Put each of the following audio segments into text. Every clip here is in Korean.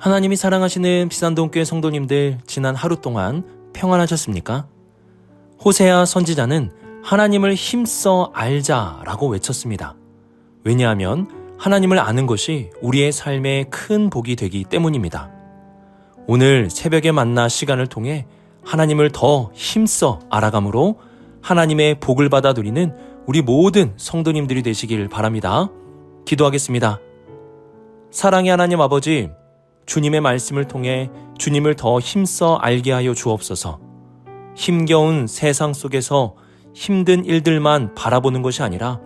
하나님이 사랑하시는 비산동교회 성도님들, 지난 하루 동안 평안하셨습니까? 호세아 선지자는 하나님을 힘써 알자라고 외쳤습니다. 왜냐하면 하나님을 아는 것이 우리의 삶에 큰 복이 되기 때문입니다. 오늘 새벽에 만나 시간을 통해 하나님을 더 힘써 알아감으로 하나님의 복을 받아 누리는 우리 모든 성도님들이 되시길 바랍니다. 기도하겠습니다. 사랑의 하나님 아버지, 주님의 말씀을 통해 주님을 더 힘써 알게 하여 주옵소서. 힘겨운 세상 속에서 힘든 일들만 바라보는 것이 아니라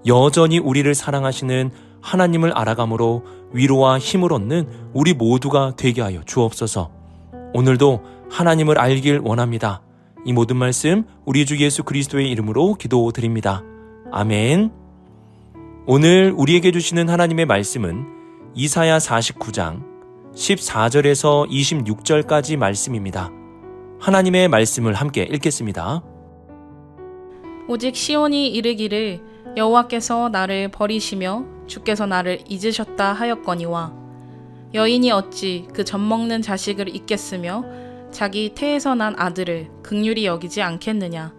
여전히 우리를 사랑하시는 하나님을 알아감으로 위로와 힘을 얻는 우리 모두가 되게 하여 주옵소서. 오늘도 하나님을 알길 원합니다. 이 모든 말씀 우리 주 예수 그리스도의 이름으로 기도드립니다. 아멘. 오늘 우리에게 주시는 하나님의 말씀은 이사야 49장 14절에서 26절까지 말씀입니다. 하나님의 말씀을 함께 읽겠습니다. 오직 시온이 이르기를 여호와께서 나를 버리시며 주께서 나를 잊으셨다 하였거니와 여인이 어찌 그 젖먹는 자식을 잊겠으며 자기 태에서 난 아들을 긍휼히 여기지 않겠느냐.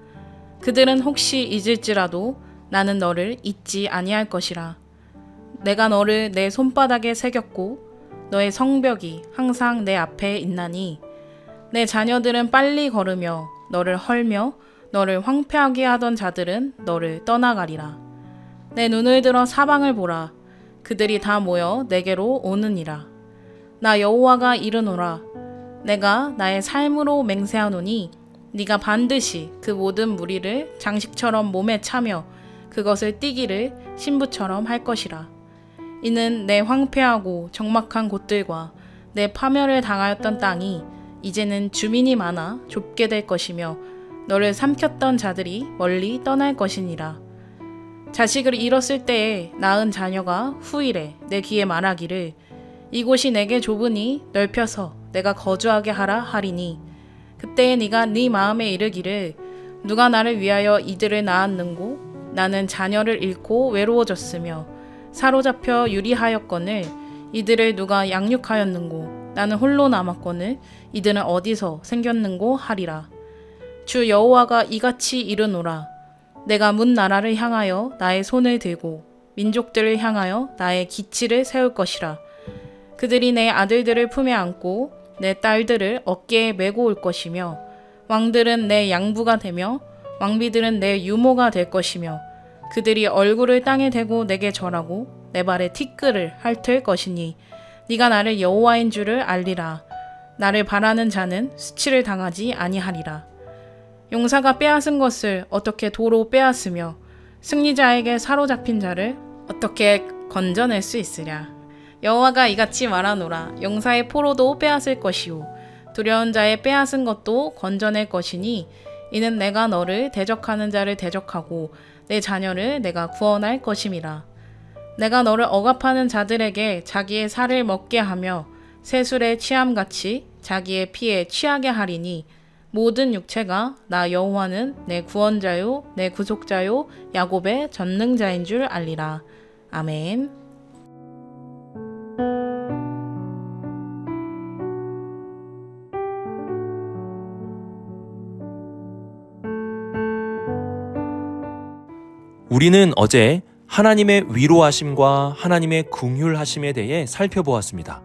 그들은 혹시 잊을지라도 나는 너를 잊지 아니할 것이라. 내가 너를 내 손바닥에 새겼고 너의 성벽이 항상 내 앞에 있나니 내 자녀들은 빨리 걸으며 너를 헐며 너를 황폐하게 하던 자들은 너를 떠나가리라. 내 눈을 들어 사방을 보라. 그들이 다 모여 내게로 오느니라. 나 여호와가 이르노라. 내가 나의 삶으로 맹세하노니 네가 반드시 그 모든 무리를 장식처럼 몸에 차며 그것을 띠기를 신부처럼 할 것이라. 이는 내 황폐하고 적막한 곳들과 내 파멸을 당하였던 땅이 이제는 주민이 많아 좁게 될 것이며 너를 삼켰던 자들이 멀리 떠날 것이니라. 자식을 잃었을 때에 낳은 자녀가 후일에 내 귀에 말하기를 이곳이 내게 좁으니 넓혀서 내가 거주하게 하라 하리니 그때에 네가 네 마음에 이르기를 누가 나를 위하여 이들을 낳았는고 나는 자녀를 잃고 외로워졌으며 사로잡혀 유리하였거늘 이들을 누가 양육하였는고 나는 홀로 남았거늘 이들은 어디서 생겼는고 하리라. 주 여호와가 이같이 이르노라. 내가 문 나라를 향하여 나의 손을 들고 민족들을 향하여 나의 기치를 세울 것이라. 그들이 내 아들들을 품에 안고 내 딸들을 어깨에 메고 올 것이며 왕들은 내 양부가 되며 왕비들은 내 유모가 될 것이며 그들이 얼굴을 땅에 대고 내게 절하고 내 발에 티끌을 핥을 것이니 네가 나를 여호와인 줄을 알리라. 나를 바라는 자는 수치를 당하지 아니하리라. 용사가 빼앗은 것을 어떻게 도로 빼앗으며 승리자에게 사로잡힌 자를 어떻게 건져낼 수 있으랴. 여호와가 이같이 말하노라. 용사의 포로도 빼앗을 것이요 두려운 자의 빼앗은 것도 건져낼 것이니 이는 내가 너를 대적하는 자를 대적하고 내 자녀를 내가 구원할 것임이라. 내가 너를 억압하는 자들에게 자기의 살을 먹게 하며 새술의 취함같이 자기의 피에 취하게 하리니 모든 육체가 나 여호와는 내 구원자요 내 구속자요 야곱의 전능자인 줄 알리라. 아멘. 우리는 어제 하나님의 위로하심과 하나님의 긍휼하심에 대해 살펴보았습니다.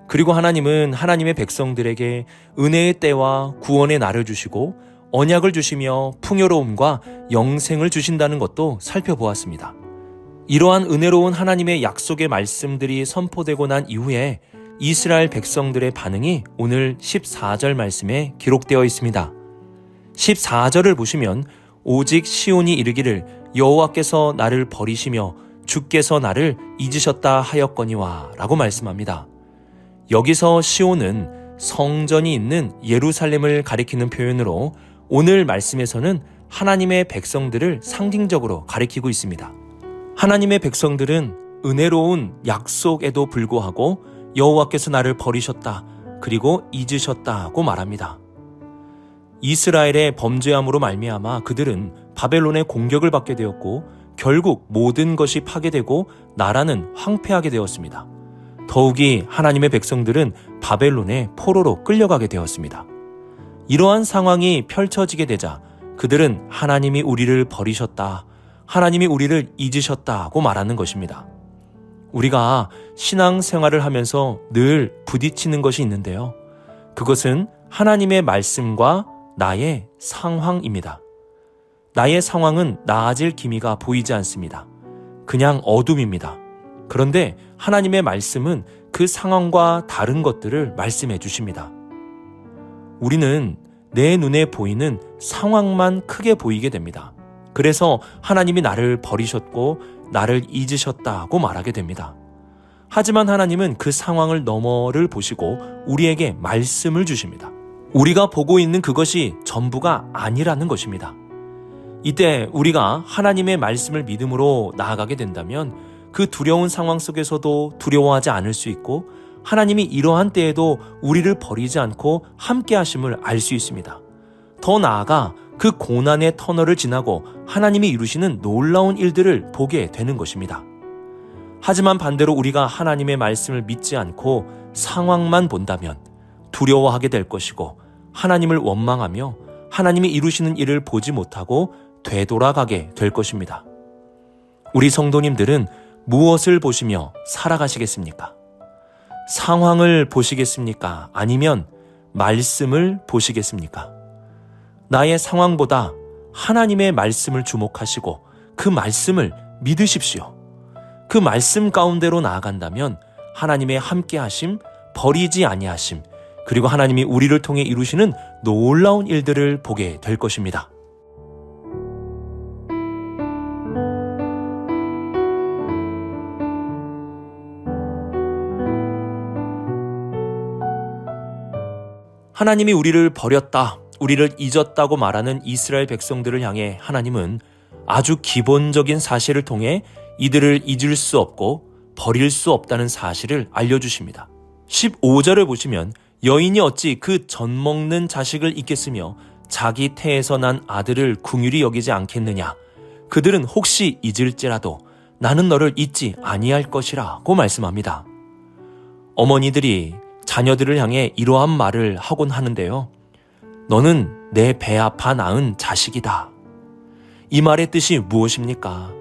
그리고 하나님은 하나님의 백성들에게 은혜의 때와 구원의 날을 주시고 언약을 주시며 풍요로움과 영생을 주신다는 것도 살펴보았습니다. 이러한 은혜로운 하나님의 약속의 말씀들이 선포되고 난 이후에 이스라엘 백성들의 반응이 오늘 14절 말씀에 기록되어 있습니다. 14절을 보시면 오직 시온이 이르기를 여호와께서 나를 버리시며 주께서 나를 잊으셨다 하였거니와 라고 말씀합니다. 여기서 시온은 성전이 있는 예루살렘을 가리키는 표현으로 오늘 말씀에서는 하나님의 백성들을 상징적으로 가리키고 있습니다. 하나님의 백성들은 은혜로운 약속에도 불구하고 여호와께서 나를 버리셨다, 그리고 잊으셨다고 말합니다. 이스라엘의 범죄함으로 말미암아 그들은 바벨론의 공격을 받게 되었고 결국 모든 것이 파괴되고 나라는 황폐하게 되었습니다. 더욱이 하나님의 백성들은 바벨론의 포로로 끌려가게 되었습니다. 이러한 상황이 펼쳐지게 되자 그들은 하나님이 우리를 버리셨다, 하나님이 우리를 잊으셨다고 말하는 것입니다. 우리가 신앙생활을 하면서 늘 부딪히는 것이 있는데요. 그것은 하나님의 말씀과 나의 상황입니다. 나의 상황은 나아질 기미가 보이지 않습니다. 그냥 어둠입니다. 그런데 하나님의 말씀은 그 상황과 다른 것들을 말씀해 주십니다. 우리는 내 눈에 보이는 상황만 크게 보이게 됩니다. 그래서 하나님이 나를 버리셨고 나를 잊으셨다고 말하게 됩니다. 하지만 하나님은 그 상황을 너머를 보시고 우리에게 말씀을 주십니다. 우리가 보고 있는 그것이 전부가 아니라는 것입니다. 이때 우리가 하나님의 말씀을 믿음으로 나아가게 된다면 그 두려운 상황 속에서도 두려워하지 않을 수 있고 하나님이 이러한 때에도 우리를 버리지 않고 함께 하심을 알 수 있습니다. 더 나아가 그 고난의 터널을 지나고 하나님이 이루시는 놀라운 일들을 보게 되는 것입니다. 하지만 반대로 우리가 하나님의 말씀을 믿지 않고 상황만 본다면 두려워하게 될 것이고 하나님을 원망하며 하나님이 이루시는 일을 보지 못하고 되돌아가게 될 것입니다. 우리 성도님들은 무엇을 보시며 살아가시겠습니까? 상황을 보시겠습니까? 아니면 말씀을 보시겠습니까? 나의 상황보다 하나님의 말씀을 주목하시고 그 말씀을 믿으십시오. 그 말씀 가운데로 나아간다면 하나님의 함께하심, 버리지 아니하심, 그리고 하나님이 우리를 통해 이루시는 놀라운 일들을 보게 될 것입니다. 하나님이 우리를 버렸다, 우리를 잊었다고 말하는 이스라엘 백성들을 향해 하나님은 아주 기본적인 사실을 통해 이들을 잊을 수 없고 버릴 수 없다는 사실을 알려주십니다. 15절을 보시면 여인이 어찌 그 젖 먹는 자식을 잊겠으며 자기 태에서 난 아들을 긍휼히 여기지 않겠느냐. 그들은 혹시 잊을지라도 나는 너를 잊지 아니할 것이라고 말씀합니다. 어머니들이 자녀들을 향해 이러한 말을 하곤 하는데요. 너는 내 배 아파 낳은 자식이다. 이 말의 뜻이 무엇입니까?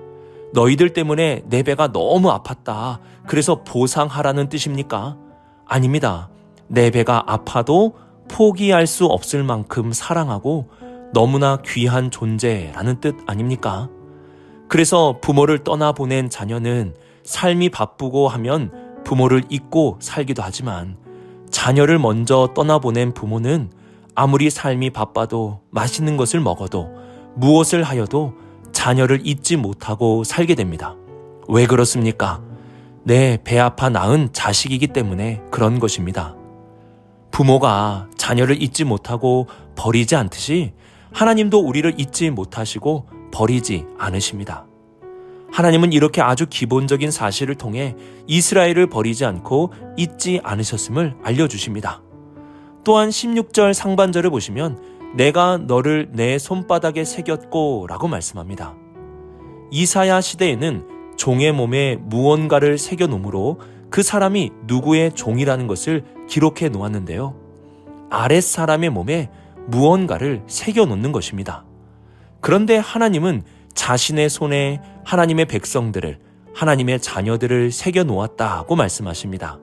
너희들 때문에 내 배가 너무 아팠다. 그래서 보상하라는 뜻입니까? 아닙니다. 내 배가 아파도 포기할 수 없을 만큼 사랑하고 너무나 귀한 존재라는 뜻 아닙니까? 그래서 부모를 떠나보낸 자녀는 삶이 바쁘고 하면 부모를 잊고 살기도 하지만 자녀를 먼저 떠나보낸 부모는 아무리 삶이 바빠도 맛있는 것을 먹어도 무엇을 하여도 자녀를 잊지 못하고 살게 됩니다. 왜 그렇습니까? 내 배 아파 낳은 자식이기 때문에 그런 것입니다. 부모가 자녀를 잊지 못하고 버리지 않듯이 하나님도 우리를 잊지 못하시고 버리지 않으십니다. 하나님은 이렇게 아주 기본적인 사실을 통해 이스라엘을 버리지 않고 잊지 않으셨음을 알려주십니다. 또한 16절 상반절을 보시면 내가 너를 내 손바닥에 새겼고 라고 말씀합니다. 이사야 시대에는 종의 몸에 무언가를 새겨놓으므로 그 사람이 누구의 종이라는 것을 기록해 놓았는데요. 아랫사람의 몸에 무언가를 새겨놓는 것입니다. 그런데 하나님은 자신의 손에 하나님의 백성들을, 하나님의 자녀들을 새겨놓았다고 말씀하십니다.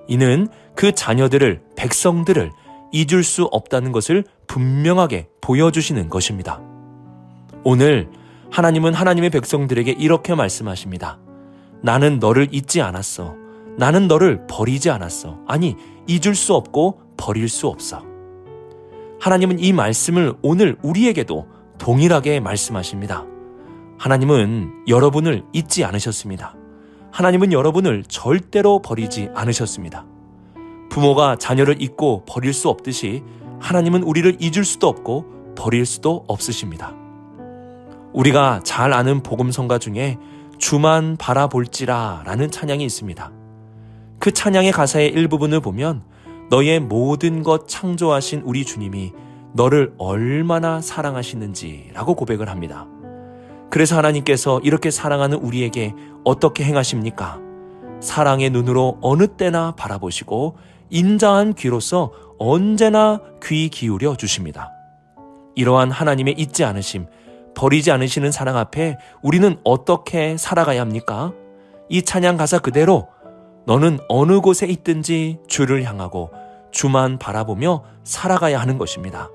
이는 그 자녀들을, 백성들을 잊을 수 없다는 것을 분명하게 보여주시는 것입니다. 오늘 하나님은 하나님의 백성들에게 이렇게 말씀하십니다. 나는 너를 잊지 않았어. 나는 너를 버리지 않았어. 아니, 잊을 수 없고 버릴 수 없어. 하나님은 이 말씀을 오늘 우리에게도 동일하게 말씀하십니다. 하나님은 여러분을 잊지 않으셨습니다. 하나님은 여러분을 절대로 버리지 않으셨습니다. 부모가 자녀를 잊고 버릴 수 없듯이 하나님은 우리를 잊을 수도 없고 버릴 수도 없으십니다. 우리가 잘 아는 복음성가 중에 주만 바라볼지라 라는 찬양이 있습니다. 그 찬양의 가사의 일부분을 보면 너의 모든 것 창조하신 우리 주님이 너를 얼마나 사랑하시는지 라고 고백을 합니다. 그래서 하나님께서 이렇게 사랑하는 우리에게 어떻게 행하십니까? 사랑의 눈으로 어느 때나 바라보시고 인자한 귀로서 언제나 귀 기울여 주십니다. 이러한 하나님의 잊지 않으심, 버리지 않으시는 사랑 앞에 우리는 어떻게 살아가야 합니까? 이 찬양 가사 그대로 너는 어느 곳에 있든지 주를 향하고 주만 바라보며 살아가야 하는 것입니다.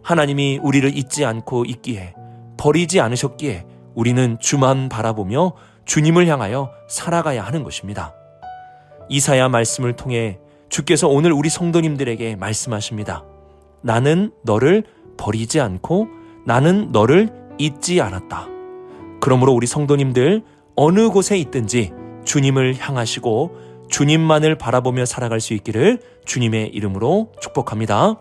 하나님이 우리를 잊지 않고 있기에, 버리지 않으셨기에 우리는 주만 바라보며 주님을 향하여 살아가야 하는 것입니다. 이사야 말씀을 통해 주께서 오늘 우리 성도님들에게 말씀하십니다. 나는 너를 버리지 않고 나는 너를 잊지 않았다. 그러므로 우리 성도님들 어느 곳에 있든지 주님을 향하시고 주님만을 바라보며 살아갈 수 있기를 주님의 이름으로 축복합니다.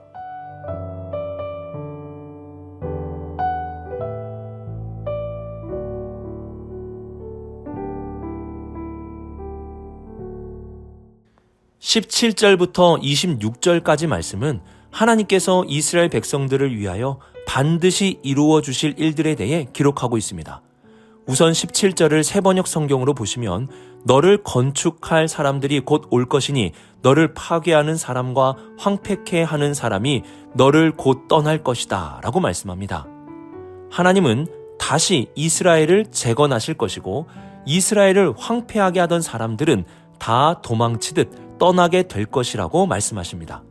(17절부터 26절까지) 말씀은 하나님께서 이스라엘 백성들을 위하여 반드시 이루어 주실 일들에 대해 기록하고 있습니다. 우선 17절을 새번역 성경으로 보시면 너를 건축할 사람들이 곧 올 것이니 너를 파괴하는 사람과 황폐케 하는 사람이 너를 곧 떠날 것이다 라고 말씀합니다. 하나님은 다시 이스라엘을 재건하실 것이고 이스라엘을 황폐하게 하던 사람들은 다 도망치듯 떠나게 될 것이라고 말씀하십니다.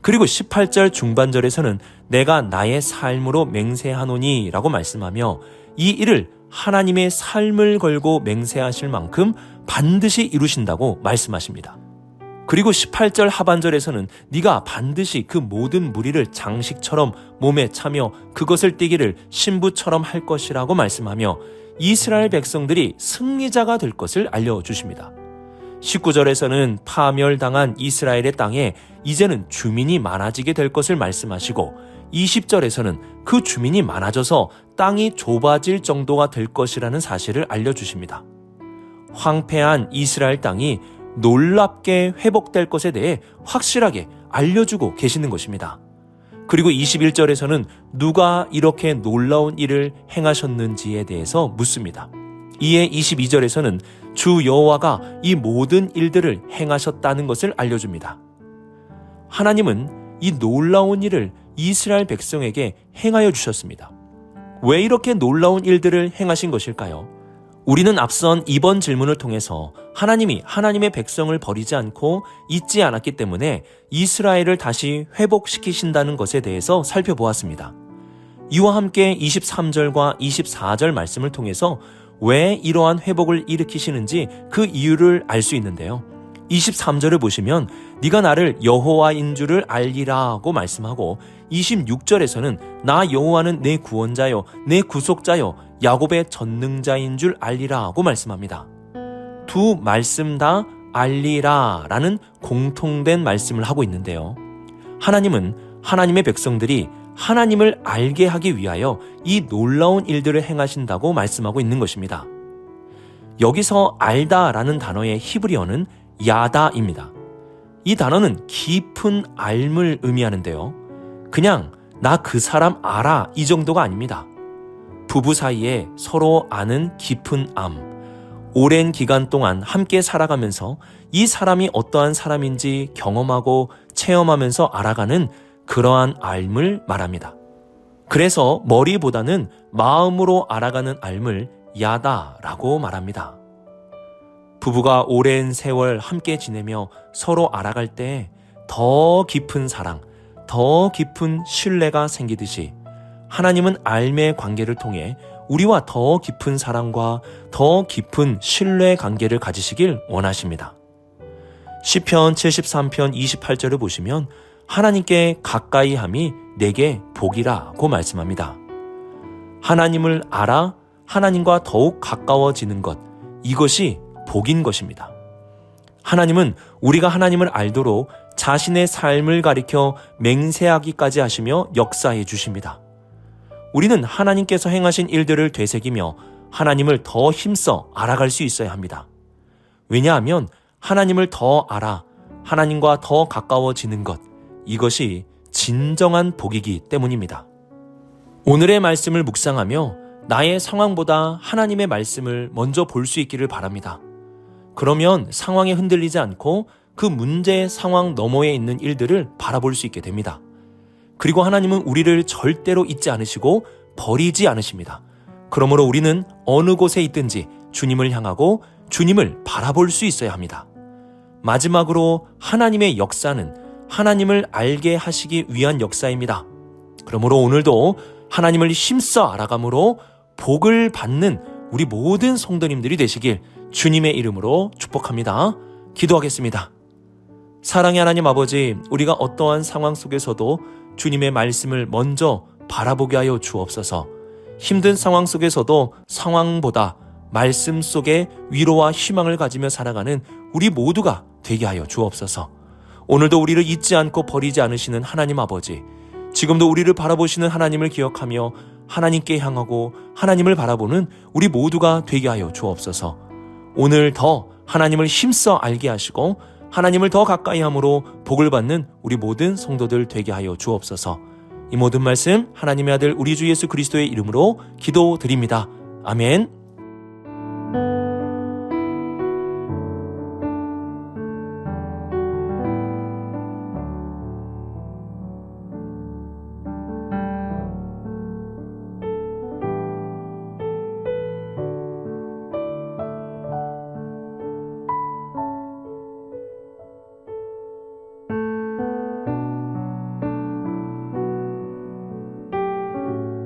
그리고 18절 중반절에서는 내가 나의 삶으로 맹세하노니 라고 말씀하며 이 일을 하나님의 삶을 걸고 맹세하실 만큼 반드시 이루신다고 말씀하십니다. 그리고 18절 하반절에서는 네가 반드시 그 모든 무리를 장식처럼 몸에 차며 그것을 띠기를 신부처럼 할 것이라고 말씀하며 이스라엘 백성들이 승리자가 될 것을 알려주십니다. 19절에서는 파멸당한 이스라엘의 땅에 이제는 주민이 많아지게 될 것을 말씀하시고 20절에서는 그 주민이 많아져서 땅이 좁아질 정도가 될 것이라는 사실을 알려주십니다. 황폐한 이스라엘 땅이 놀랍게 회복될 것에 대해 확실하게 알려주고 계시는 것입니다. 그리고 21절에서는 누가 이렇게 놀라운 일을 행하셨는지에 대해서 묻습니다. 이에 22절에서는 주 여호와가 이 모든 일들을 행하셨다는 것을 알려줍니다. 하나님은 이 놀라운 일을 이스라엘 백성에게 행하여 주셨습니다. 왜 이렇게 놀라운 일들을 행하신 것일까요? 우리는 앞선 이번 질문을 통해서 하나님이 하나님의 백성을 버리지 않고 잊지 않았기 때문에 이스라엘을 다시 회복시키신다는 것에 대해서 살펴보았습니다. 이와 함께 23절과 24절 말씀을 통해서 왜 이러한 회복을 일으키시는지 그 이유를 알 수 있는데요. 23절을 보시면 네가 나를 여호와인 줄을 알리라고 말씀하고 26절에서는 나 여호와는 내 구원자요 내 구속자요 야곱의 전능자인 줄 알리라고 말씀합니다. 두 말씀 다 알리라라는 공통된 말씀을 하고 있는데요. 하나님은 하나님의 백성들이 하나님을 알게 하기 위하여 이 놀라운 일들을 행하신다고 말씀하고 있는 것입니다. 여기서 알다라는 단어의 히브리어는 야다입니다. 이 단어는 깊은 알을 의미하는데요. 그냥 나 그 사람 알아 이 정도가 아닙니다. 부부 사이에 서로 아는 깊은 암, 오랜 기간 동안 함께 살아가면서 이 사람이 어떠한 사람인지 경험하고 체험하면서 알아가는 그러한 알을 말합니다. 그래서 머리보다는 마음으로 알아가는 알을 야다라고 말합니다. 부부가 오랜 세월 함께 지내며 서로 알아갈 때 더 깊은 사랑, 더 깊은 신뢰가 생기듯이 하나님은 알매 관계를 통해 우리와 더 깊은 사랑과 더 깊은 신뢰 관계를 가지시길 원하십니다. 시편 73편 28절을 보시면 하나님께 가까이 함이 내게 복이라고 말씀합니다. 하나님을 알아 하나님과 더욱 가까워지는 것, 이것이 복인 것입니다. 하나님은 우리가 하나님을 알도록 자신의 삶을 가리켜 맹세하기까지 하시며 역사해 주십니다. 우리는 하나님께서 행하신 일들을 되새기며 하나님을 더 힘써 알아갈 수 있어야 합니다. 왜냐하면 하나님을 더 알아 하나님과 더 가까워지는 것, 이것이 진정한 복이기 때문입니다. 오늘의 말씀을 묵상하며 나의 상황보다 하나님의 말씀을 먼저 볼 수 있기를 바랍니다. 그러면 상황에 흔들리지 않고 그 문제 상황 너머에 있는 일들을 바라볼 수 있게 됩니다. 그리고 하나님은 우리를 절대로 잊지 않으시고 버리지 않으십니다. 그러므로 우리는 어느 곳에 있든지 주님을 향하고 주님을 바라볼 수 있어야 합니다. 마지막으로 하나님의 역사는 하나님을 알게 하시기 위한 역사입니다. 그러므로 오늘도 하나님을 힘써 알아감으로 복을 받는 우리 모든 성도님들이 되시길 주님의 이름으로 축복합니다. 기도하겠습니다. 사랑의 하나님 아버지, 우리가 어떠한 상황 속에서도 주님의 말씀을 먼저 바라보게 하여 주옵소서. 힘든 상황 속에서도 상황보다 말씀 속에 위로와 희망을 가지며 살아가는 우리 모두가 되게 하여 주옵소서. 오늘도 우리를 잊지 않고 버리지 않으시는 하나님 아버지, 지금도 우리를 바라보시는 하나님을 기억하며 하나님께 향하고 하나님을 바라보는 우리 모두가 되게 하여 주옵소서. 오늘 더 하나님을 힘써 알게 하시고 하나님을 더 가까이 함으로 복을 받는 우리 모든 성도들 되게 하여 주옵소서. 이 모든 말씀 하나님의 아들 우리 주 예수 그리스도의 이름으로 기도드립니다. 아멘.